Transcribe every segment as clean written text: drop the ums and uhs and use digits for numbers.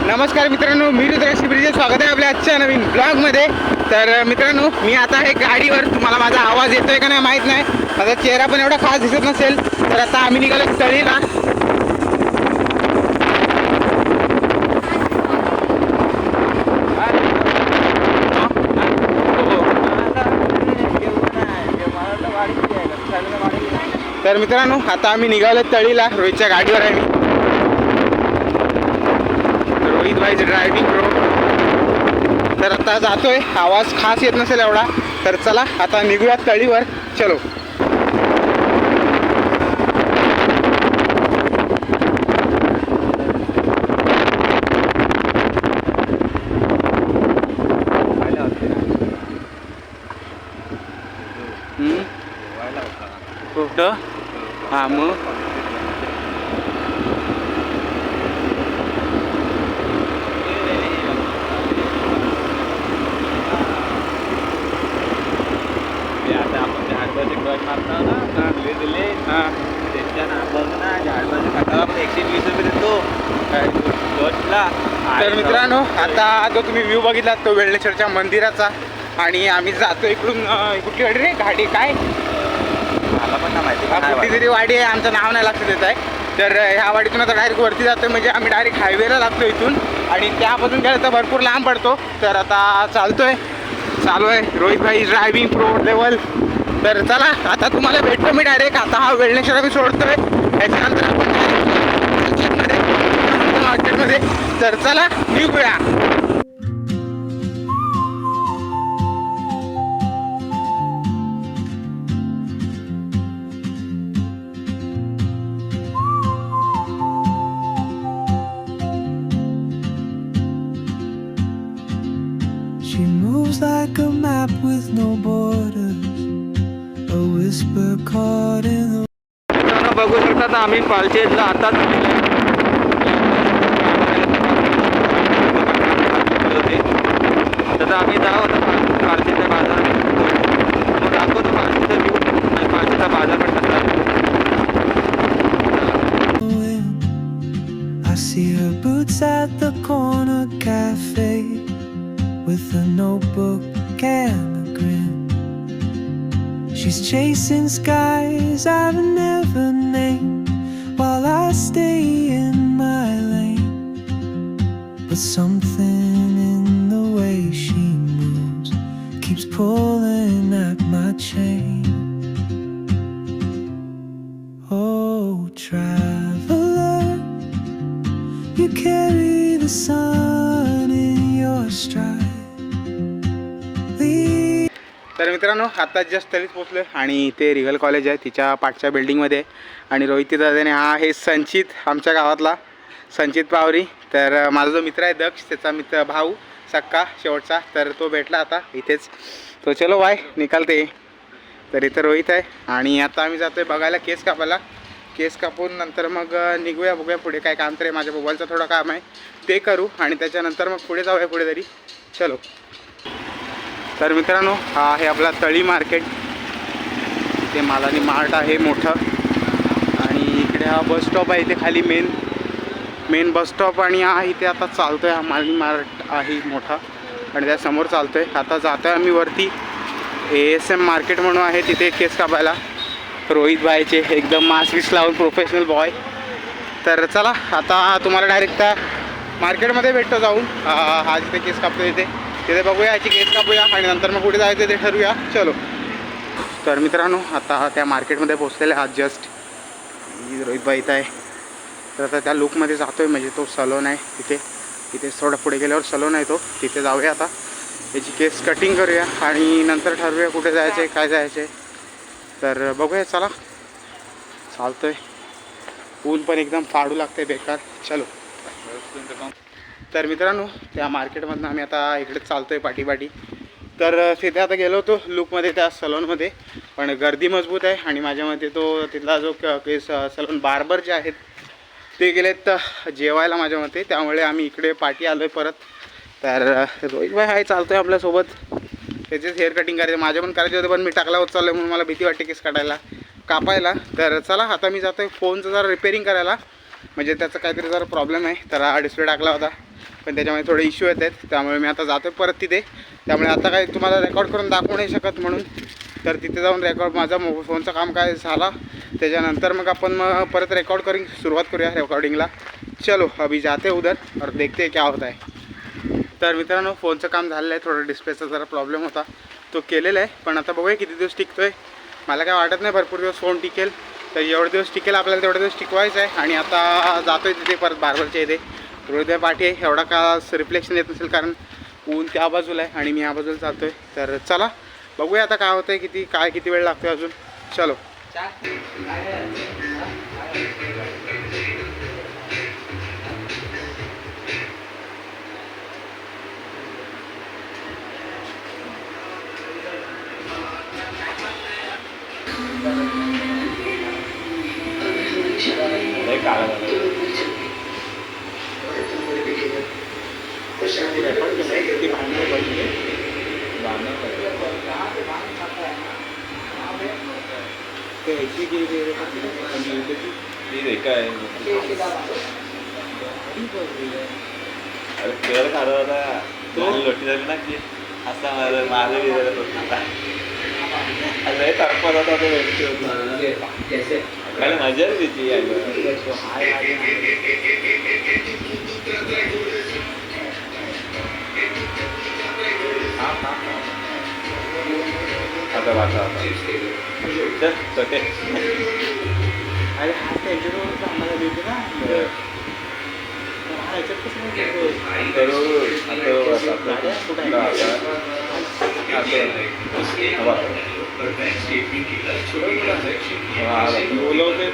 नमस्कार मित्रांनो, मी रुद्राक्ष ब्रिजे, स्वागत आहे आपल्या आजच्या नवीन ब्लॉगमध्ये. तर मित्रांनो, मी आता आहे गाडीवर. तुम्हाला माझा आवाज येतोय का नाही माहीत नाही, माझा चेहरा पण एवढा खास दिसत नसेल. तर आता आम्ही निघालो तळीला. तर मित्रांनो, आता आम्ही निघालो तळीला. रोहितच्या गाडीवर आहे मी. रोहित भाईचे ड्रायव्हिंग प्रो. तर आता जातोय, आवाज खास येत नसेल एवढा. तर चला आता निघूया तळीवर. चलो. कुठं? हां मग तर मित्रांनो, आता जो तुम्ही व्ह्यू बघितला तो वेळेश्वरच्या मंदिराचा. आणि आम्ही जातो इकडून. कुठली गाडी रे? गाडी काय मला पण नाही माहिती. कुठली तरी वाडी आहे, आमचं नाव नाही लक्षात येत आहे. तर ह्या वाडीतून आता डायरेक्ट वरती जातो, म्हणजे आम्ही डायरेक्ट हायवेला लागतो इथून. आणि त्यापासून गेलं तर भरपूर लांब पडतो. तर आता चालू आहे रोहित भाई ड्रायव्हिंग प्रो लेवल. तर चला आता तुम्हाला भेटतो मी डायरेक्ट. आता हा वेळेश्वर आम्ही सोडतोय, त्याच्यानंतर आपण मार्केटमध्ये. तर चला निघूया. She moves like a map with no borders, a whisper caught in the. बघू शकता ना, आम्ही पालचेतला आताच तर आम्ही जाऊ आता पालचेच्या बाजारात. मग दाखवतो पालचेचा व्ह्यू आणि पालचेचा बाजार पण कसा आहे. I see her boots at the corner cafe with a notebook and a grin. She's chasing skies I've never named while I stay in my lane. But something in the way she moves keeps pulling at my chain. Oh, traveler, you carry the sun in your stride. तर मित्रांनो, आता just तरीच पोचलो आणि इथे Regal college आहे, तिच्या पाठच्या बिल्डिंगमध्ये. आणि रोहित दादाने हा आहे संचित, आमच्या गावातला संचित पावरी. तर माझा जो मित्र आहे दक्ष, त्याचा मित्र भाऊ सक्का शेवटचा, तर तो भेटला आता इथेच. तो चलो बाय निकालते. तर इथं रोहित आहे. आणि आता आम्ही जातो आहे बघायला केस कापायला. केस कापून नंतर मग निघूया, बघूया पुढे काय काम. तर आहे माझ्या मोबाईलचं थोडं काम आहे, ते करू. आणि त्याच्यानंतर मग पुढे जाऊया कुठे तरी. चलो. तर मित्रांनो, हा आहे आपला तळी मार्केट. इथे मालानी मार्ट आहे मोठं. आणि इकडे हा बस स्टॉप आहे, इथे खाली मेन बस स्टॉप. आणि हा इथे आता चालतो आहे, हा मालनी मार्ट आहे मोठा. आणि त्यासमोर चालतो आहे. आता जातो आहे आम्ही वरती. ASM मार्केट म्हणून आहे, तिथे केस कापायला. रोहित भाईचे एकदम मास्क लावून प्रोफेशनल बॉय. तर चला आता तुम्हाला डायरेक्ट त्या मार्केटमध्ये भेटतो जाऊन. हा जिथे केस कापतो तिथे बघूया, याची केस कापूया. आणि नंतर मग कुठे जायचं ते ठरवूया. चलो. तर मित्रांनो, आता त्या मार्केटमध्ये पोचलेले आज जस्ट. रोहित भाई इथं आहे. तर आता त्या लुकमध्ये जातो आहे, म्हणजे तो सलोन आहे तिथे थोडं पुढे गेल्यावर सलोन आहे तो, तिथे जाऊया. आता याची केस कटिंग करूया आणि नंतर ठरवूया कुठे जायचं आहे, काय जायचं आहे. तर बघूया, चला चालतो आहे. ऊन पण एकदम फाडू लागते बेकार. चलो. तर मित्रांनो, त्या मार्केटमधून आम्ही आता इकडे चालतो आहे पाठी. तर तिथे आता गेलो होतो लुकमध्ये, त्या सलूनमध्ये. पण गर्दी मजबूत आहे. आणि माझ्या मते तो तिथला जो केस सलून बार्बर जे आहेत ते गेलेत जेवायला माझ्या मते, त्यामुळे आम्ही इकडे पाठी आलो आहे परत. तर रोहित भाई हाय चालतो आहे आपल्यासोबत. त्याचेच हेअर कटिंग करायचे, माझे पण करायचे होते, पण मी टाकला होत चाललो म्हणून मला भीती वाटते केस कापायला. तर चला आता मी जातो आहे फोनचं जरा रिपेअरिंग करायला, म्हणजे त्याचा काहीतरी जरा प्रॉब्लेम आहे. तर हा डिस्प्ले टाकला होता, पण त्याच्यामध्ये थोडे इश्यू येत आहेत, त्यामुळे मी आता जातो परत तिथे. त्यामुळे आता काही तुम्हाला रेकॉर्ड करून दाखवू नाही शकत म्हणून, तर तिथे जाऊन रेकॉर्ड माझा फोनचं काम काय झाला त्याच्यानंतर मग आपण परत रेकॉर्ड करून सुरुवात करूया रेकॉर्डिंगला. चलो अभी जाते उधर और देखते क्या होता है. तर मित्रांनो फोनचं काम झालेलं आहे, थोडं डिस्प्लेचा जरा प्रॉब्लेम होता तो केलेला आहे, पण आता बघूया किती दिवस टिकतो आहे. मला काय वाटत नाही भरपूर दिवस फोन टिकेल, तर एवढे दिवस टिकेल आपल्याला तेवढे दिवस टिकवायचं आहे. आणि आता जातो आहे तिथे परत बार्बरच्या इथे, हृदय पाठी आहे. एवढा का रिफ्लेक्शन येत नसेल कारण ऊन त्या बाजूला आहे आणि मी या बाजूला चालतो आहे. तर चला बघूया आता काय होतं आहे, किती वेळ लागतो आहे अजून. चलो अरे खेळ खात होता लोटी झाली ना की असा माझं तडपत होता काय मजा तिची. आता वाचा अरे हा त्यांच्याजवळ आम्हाला देते ना, हा याच्यात कसं बोलवते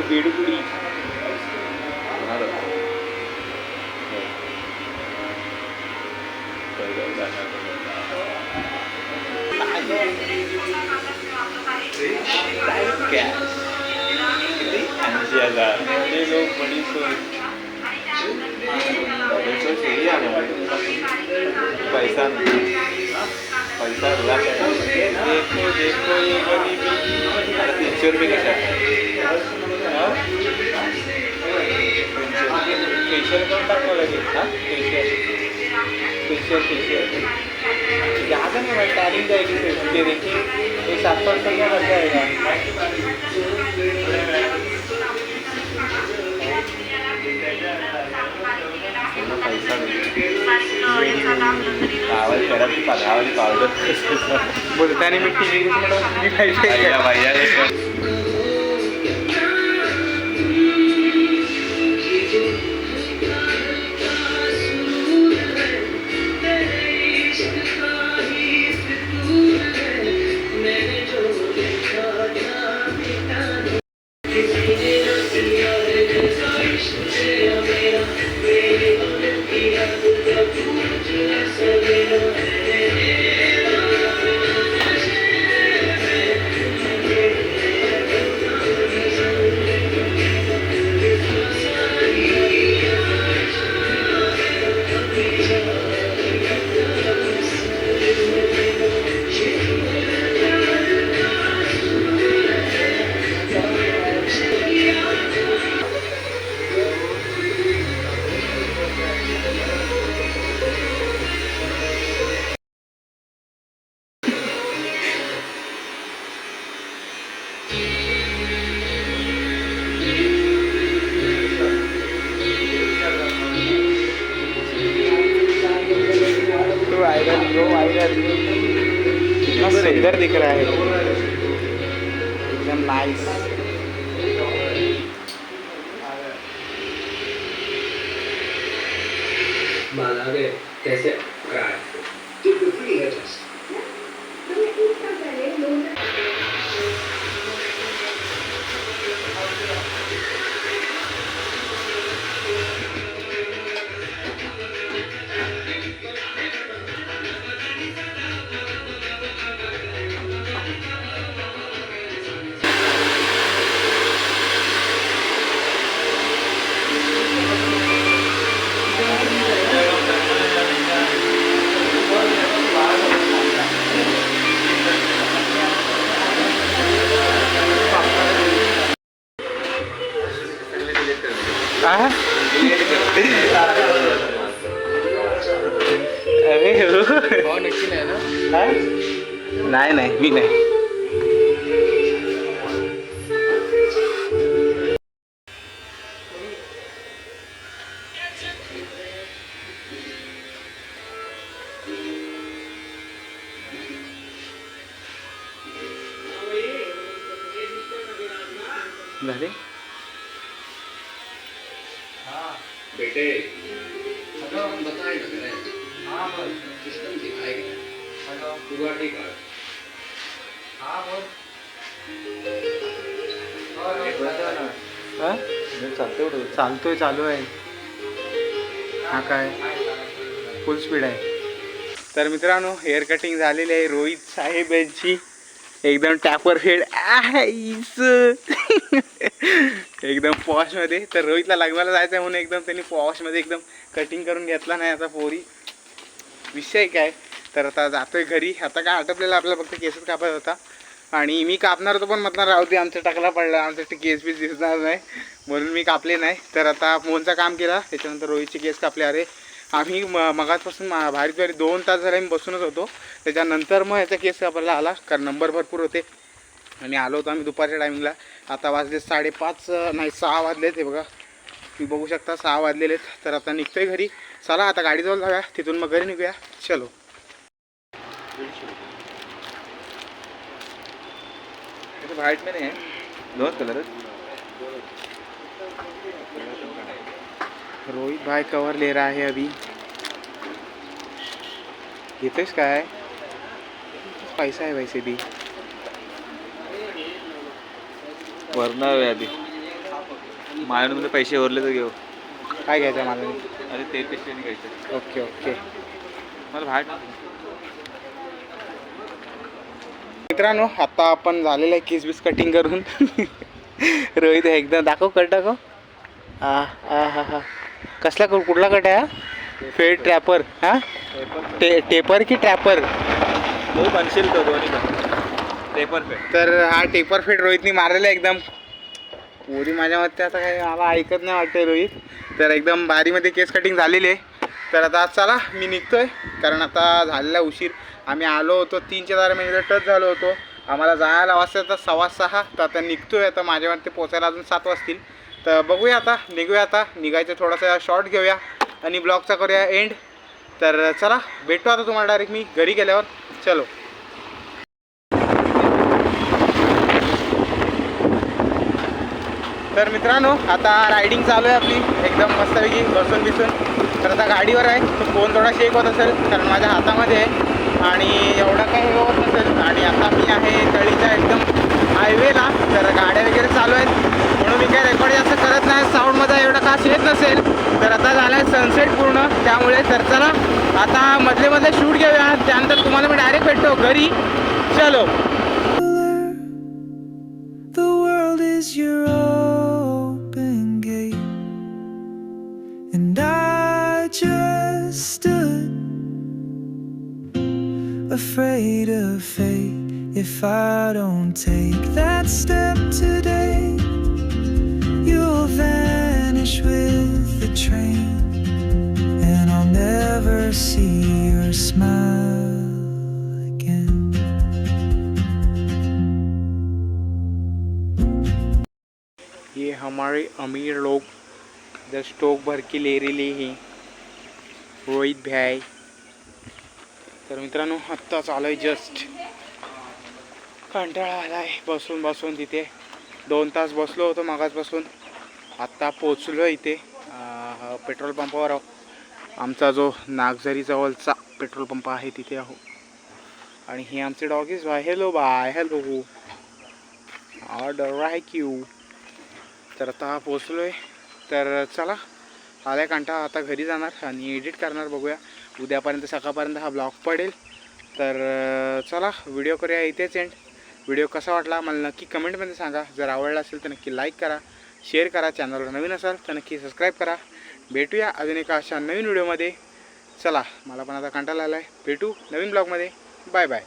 बेडुकुडी पैसा पैसा ₹300 कशा फेशियल करून टाकावं लागेल. हां फेशियल ज़्यादा नहीं भाई, टाइमिंग जाएगी सिर्फ ये देखिए, ये 700 रुपये का लग जाएगा. पैसा गावाली पावडर बोलताना मी टी व्ही पाहिजे. भैया कितना सुंदर दिख रहा है, एकदम नाइस. कैसे नक्की नाही ना. हा? नाही नाही मी नाही. झाले बेटे बताए ना करें. सिस्टम दिखाएगा. उगाड़ी कार्ड. हा? चालतोय चालू आहे. हा काय फुल स्पीड आहे. तर मित्रांनो हेअर कटिंग झालेली आहे रोहित साहेब यांची एकदम टॅपर हेड एकदम पॉशमध्ये. तर रोहितला लग्नाला जायचं आहे म्हणून एकदम त्यांनी पॉशमध्ये एकदम कटिंग करून घेतला नाही. आता पोरी विषय काय तर आता जातोय घरी. आता काय आटपलेलं आपल्याला फक्त केसच कापायचा होता आणि मी कापणार होतो पण म्हटलं राहू दे आमचा टाकला पडला आमच्या केस बीस दिसणार नाही म्हणून मी कापले नाही. तर आता फोनचा काम केला त्याच्यानंतर रोहितचे केस कापले. अरे आम्ही मगाचपासून भारी 2 तास झाले मी बसूनच होतो. त्याच्यानंतर मग याचा केस कापायला आला कारण नंबर भरपूर होते आणि आलो होतो आम्ही दुपारच्या टायमिंगला. आता वाजले 5:30 नाही 6 वाजलेत. हे बघा तुम्ही बघू शकता 6 वाजलेलेत. तर आता निघतोय घरी. चला आता गाडीजवळ जाऊया तिथून मग घरी निघूया. चलो. व्हाइट में नहीं है, 2 कलर है. रोहित भाई कवर ले रहा है अभी. घेतोयस काय पैसा आहे वैसे भी. भरणार आहे आधी. माझ्यामध्ये पैसे उरले तर घेऊ. काय घ्यायचं मला. अरे ते पैसे नाही घ्यायचे. Okay okay. मला व्हाइट. मित्रांनो आता आपण झालेलं आहे केस बीस कटिंग करून. रोहित एकदा दाखव कट दाखव. हा हा कसला कुठला कट आहे हा. फेड ट्रॅपर. हा टेपर की ट्रॅपर. तो बनशील तो दोन्ही पण टेपर फेड. तर हा टेपर फेड रोहितनी मारलेला आहे एकदम. पोरी माझ्या मते आता काही मला ऐकत नाही वाटतंय रोहित. तर एकदम भारीमध्ये केस कटिंग झालेली आहे. तर आता चला मी निघतोय कारण आता झालेला उशीर. आम्ही आलो होतो 3च्या दरम्यान टच झालो होतो. आम्हाला जायला वाजता तर 6:15. तर आता निघतोय. आता माझ्या मते पोचायला अजून 7 वाजतील. तर बघूया आता निघूया. आता निघायचं थोडासा शॉर्ट घेऊया आणि ब्लॉगचा करूया एंड. तर चला भेटतो आता तुम्हाला डायरेक्ट मी घरी गेल्यावर. चलो. तर मित्रांनो आता रायडिंग चालू आहे आपली एकदम मस्तपैकी बसून बिसून. तर आता गाडीवर आहे. तो फोन थोडा शेक होत असेल कारण माझ्या हातामध्ये आहे आणि एवढा काही होत नसेल. आणि आता मी आहे तळीच्या एकदम हायवेला. तर गाड्या वगैरे चालू आहेत म्हणून मी काय रेकॉर्ड जास्त करत नाही. साऊंडमध्ये एवढा खास येत नसेल. तर आता झाला आहे सनसेट पूर्ण त्यामुळे. तर चला आता मधले मध्ये शूट घेऊया. त्यानंतर तुम्हाला मी डायरेक्ट भेटतो घरी. चलो. The world is your open gate, and I just stood afraid of fate. If I don't take that step today, you'll vanish with the train, and I'll never see your smile again. ये हमारे अमीर लोग इधर stock भर के ले रहे हैं. रोहित भाई. तर मित्रांनो आत्ता चालू आहे जस्ट. कंटाळा आला आहे बसून बसून. तिथे 2 तास बसलो होतो मागासपासून. आत्ता पोचलो इथे पेट्रोल पंपावर आहो. आमचा जो नागझरी जवळचा पेट्रोल पंप आहे तिथे आहो. आणि हे आमचे doggies bye. Hello bye. Hello order आहे क्यू. तर आता पोचलो आहे. तर चला आलाय कंटाळा. आता घरी जाणार आणि एडिट करणार. बघूया उद्यापर्यंत सकाळपर्यंत हा ब्लॉग पडेल. तर चला व्हिडिओ करूया इथेच एंड. व्हिडिओ कसा वाटला मला नक्की कमेंटमध्ये सांगा. जर आवडला असेल तर नक्की लाईक करा, शेअर करा. चॅनलवर नवीन असाल तर नक्की सबस्क्राईब करा. भेटूया अजून एका अशा नवीन व्हिडिओमध्ये. चला मला पण आता कंटाळा आला आहे. भेटू नवीन ब्लॉगमध्ये. Bye bye.